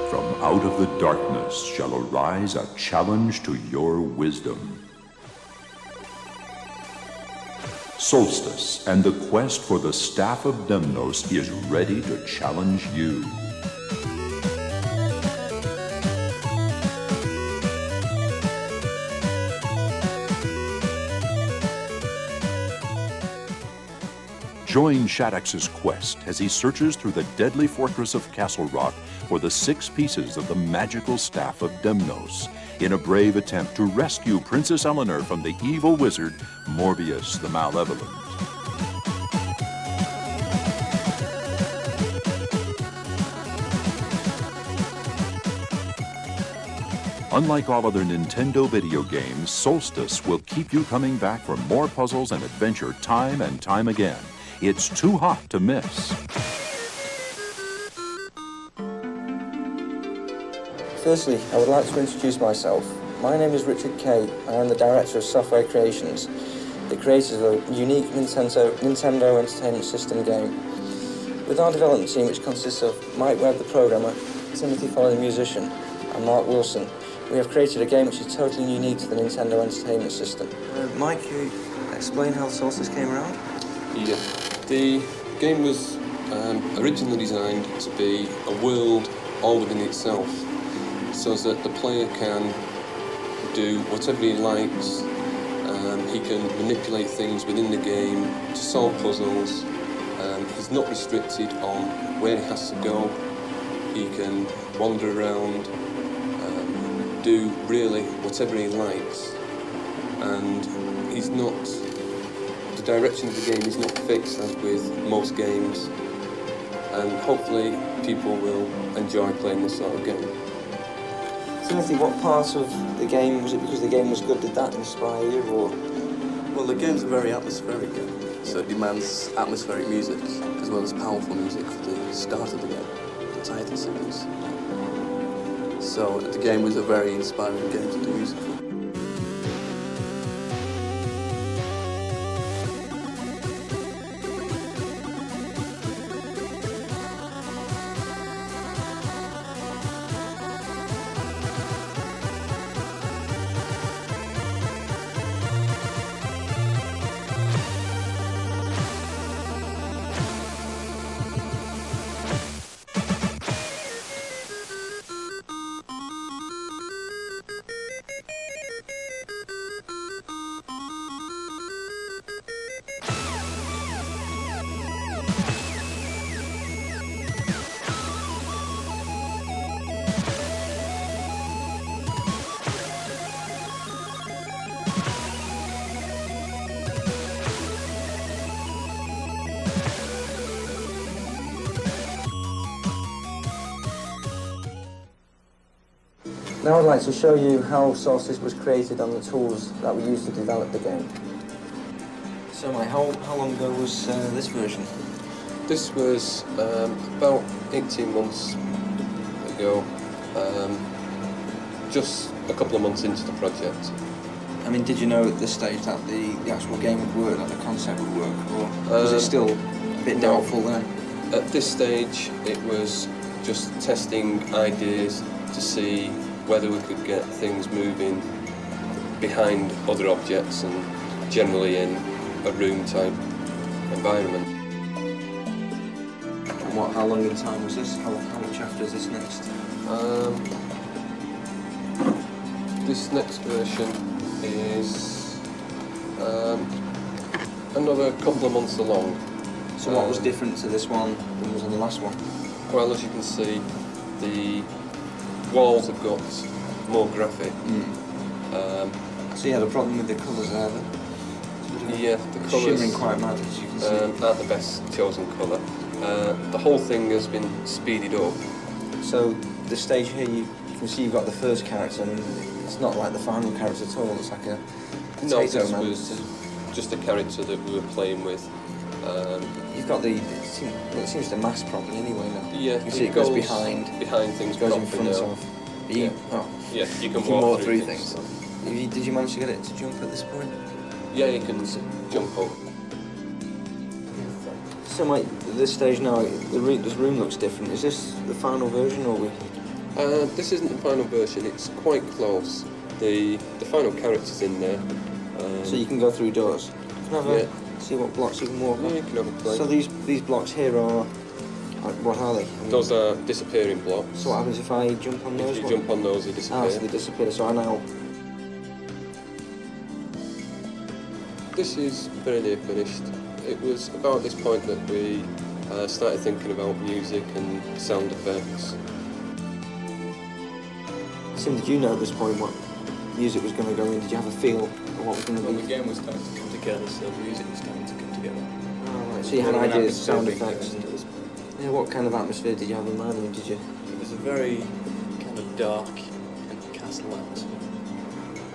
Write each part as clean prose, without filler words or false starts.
From out of the darkness shall arise a challenge to your wisdom. Solstice and the quest for the Staff of Demnos is ready to challenge you. Join Shaddix's quest as he searches through the deadly fortress of Castle Rock for the 6 pieces of the magical Staff of Demnos in a brave attempt to rescue Princess Eleanor from the evil wizard Morbius the Malevolent. Unlike all other Nintendo video games, Solstice will keep you coming back for more puzzles and adventure time and time again. It's too hot to miss. Firstly, I would like to introduce myself. My name is Richard Kay. I am the Director of Software Creations, the creators of a unique Nintendo Entertainment System game. With our development team, which consists of Mike Webb, the programmer, Timothy Foley, the musician, and Mark Wilson, we have created a game which is totally unique to the Nintendo Entertainment System. Mike, can you explain how Solstice came around? Yeah, the game was originally designed to be a world all within itself, so that the player can do whatever he likes. He can manipulate things within the game to solve puzzles. He's not restricted on where he has to go. He can wander around, do really whatever he likes, and he's not. The direction of the game is not fixed as with most games, and hopefully people will enjoy playing this sort of game. Timothy, what part of the game, was it because the game was good, did that inspire you, or? Well, the game's a very atmospheric game, so it demands atmospheric music, as well as powerful music for the start of the game, the title sequence. So the game was a very inspiring game to do music for. Now I'd like to show you how Solstice was created and the tools that we used to develop the game. So Mike, how long ago was this version? This was about 18 months ago, just a couple of months into the project. I mean, did you know at this stage that the actual game would work, that the concept would work, or was it still a bit doubtful then? At this stage, it was just testing ideas to see whether we could get things moving behind other objects and generally in a room-type environment. And how long in time was this? How much after is this next? This next version is another couple of months along. So what was different to this one than was on the last one? Well, as you can see, the walls have got more graphic. So you had a problem with the colours there then? Yeah, the colours shimmering quite mad, as you can see. aren't the best chosen colour. The whole thing has been speeded up. So the stage here, you can see you've got the first character, and it's not like the final character at all. It's like a No, potato this man. was just a character that we were playing with. You've got it seems to mask properly anyway now. Yeah, you can see it goes behind things, it goes in properly front now. of. Yeah, you can walk walk through things. Did you manage to get it to jump at this point? Yeah, you can jump up. So, Mike, at this stage now, this room looks different. Is this the final version, or we? This isn't the final version, it's quite close. The final character's in there. So you can go through doors. Can I have a, see what blocks you can walk on? Yeah, you can have a play. So these blocks here are, what are they? I mean, Those are disappearing blocks. so what happens if I jump on those? If you jump on those, they disappear. So they disappear. So I now. This is very near finished. It was about this point that we started thinking about music and sound effects. Tim, did you know at this point what music was going to go in? Did you have a feel of what was going to Well, be? the game was starting to come together, so the music was starting to come together. Oh, right. So you had Well, an ideas, atmosphere sound being effects. created. Yeah, what kind of atmosphere did you have in mind? Or did you? It was a very kind of dark and castle atmosphere.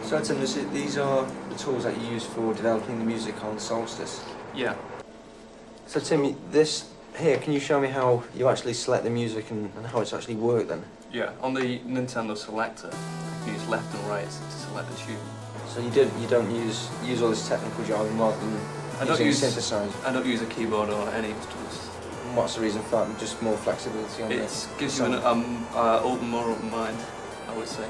So Tim, these are the tools that you use for developing the music on Solstice. Yeah. So Tim, this here, can you show me how you actually select the music and how it's actually worked then? Yeah, on the Nintendo Selector, you use left and right to select the tune. So you don't use all this technical jargon rather than I don't using use a synthesizer. I don't use a keyboard or any instruments. And what's the reason for that? Just more flexibility on It this. gives you an more open mind, I would say.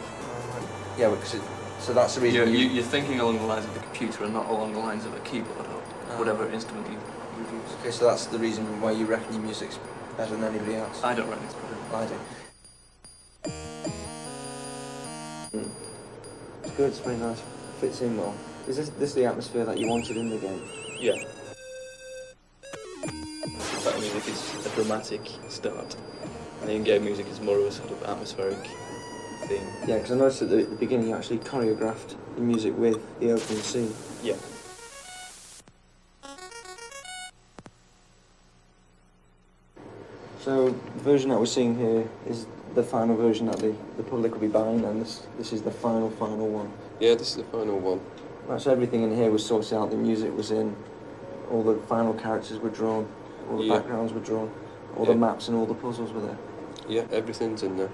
Yeah, because so that's the reason. You're thinking along the lines of the computer and not along the lines of a keyboard or whatever instrument you use. Okay, so that's the reason why you reckon your music's better than anybody else. I don't reckon it's better. I do. It's good, it's very nice. Fits in well. Is this the atmosphere that you wanted in the game? Yeah. But I mean, if it's a dramatic start, and the in-game music is more of a sort of atmospheric theme. Yeah, because I noticed at the beginning you actually choreographed the music with the opening scene. Yeah. So the version that we're seeing here is the final version that the public will be buying, and this is the final one. Yeah, this is the final one. Right, so everything in here was sorted out, the music was in, all the final characters were drawn, all the backgrounds were drawn, all the maps and all the puzzles were there. Yeah, everything's in there.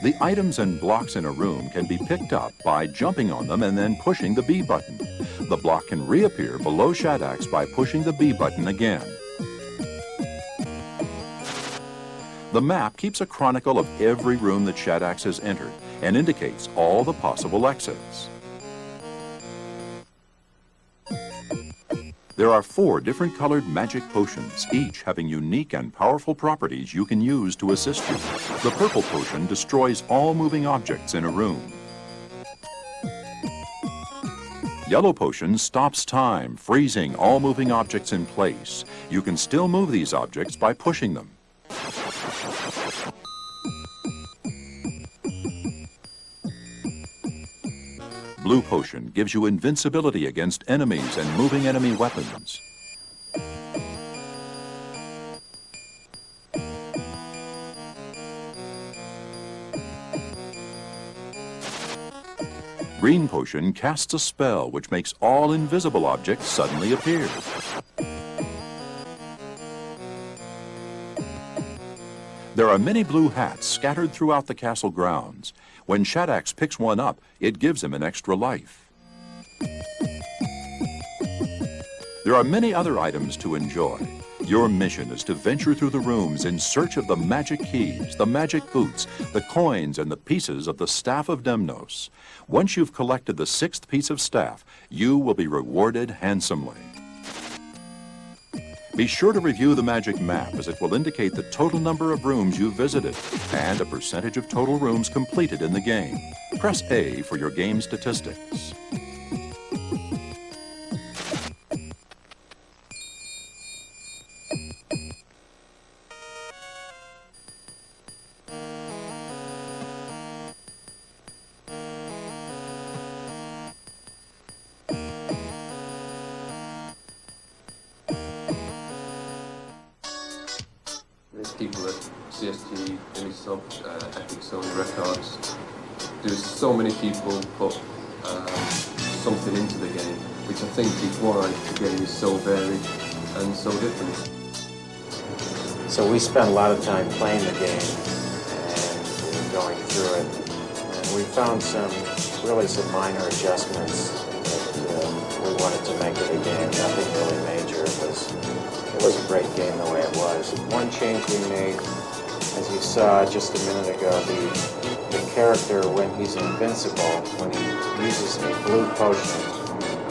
The items and blocks in a room can be picked up by jumping on them and then pushing the B button. The block can reappear below Shadax by pushing the B button again. The map keeps a chronicle of every room that Shadax has entered and indicates all the possible exits. There are 4 different colored magic potions, each having unique and powerful properties you can use to assist you. The purple potion destroys all moving objects in a room. Yellow potion stops time, freezing all moving objects in place. You can still move these objects by pushing them. Blue potion gives you invincibility against enemies and moving enemy weapons. Green potion casts a spell which makes all invisible objects suddenly appear. There are many blue hats scattered throughout the castle grounds. When Shadax picks one up, it gives him an extra life. There are many other items to enjoy. Your mission is to venture through the rooms in search of the magic keys, the magic boots, the coins, and the pieces of the Staff of Demnos. Once you've collected the 6th piece of staff, you will be rewarded handsomely. Be sure to review the magic map, as it will indicate the total number of rooms you've visited and a percentage of total rooms completed in the game. Press A for your game statistics. There's people at CSG Imagesoft, Epic Sony Records. There's so many people put something into the game, which I think is why the game is so varied and so different. So we spent a lot of time playing the game and going through it, and we found some minor adjustments that we wanted to make to the game. was a great game the way it was. One change we made, as you saw just a minute ago, the character, when he's invincible, when he uses a blue potion,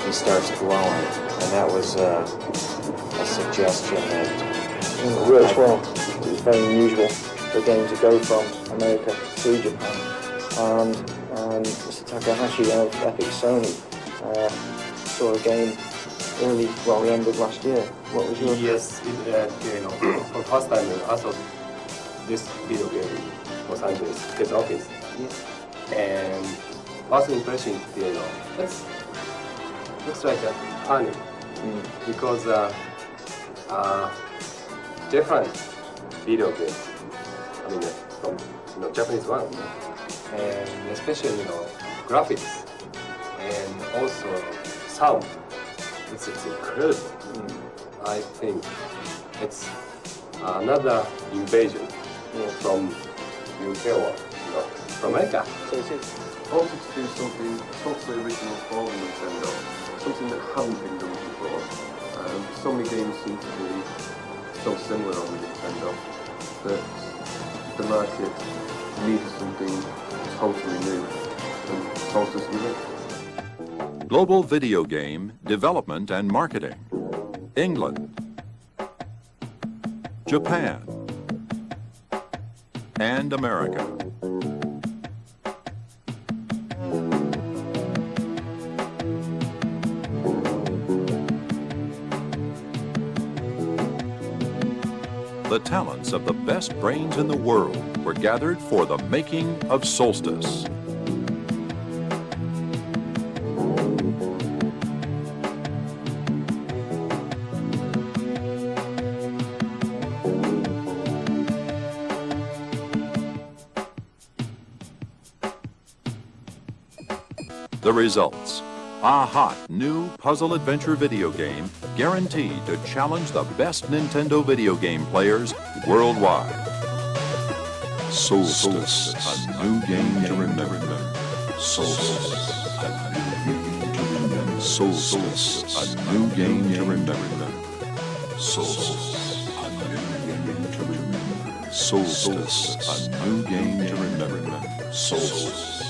he starts glowing. And that was a suggestion that It works well. It's very unusual for a game to go from America to Japan. And Mr. Takahashi of Epic Sony saw a game early, well, the end of last year. What was your... Yes, for the first time, I saw this video game in Los Angeles, his office. Yeah. And first impression, looks like a funny because different video game. I mean, from Japanese one, and especially graphics and also sound. It's incredible. I think it's another invasion from UK or from America. So it is. I wanted to do something totally original for Nintendo, something that hadn't been done before. So many games seem to be so similar on the Nintendo that the market needed something totally new, and Solstice was it. Global Video Game Development and Marketing. England. Japan. And America. The talents of the best brains in the world were gathered for the making of Solstice. The results: a hot new puzzle adventure video game guaranteed to challenge the best Nintendo video game players worldwide. Solstice, a new game to remember. Solstice, a new game to remember. Solstice, a new game to remember. Solstice, a new game to remember. Solstice, a new game to remember. Solstice.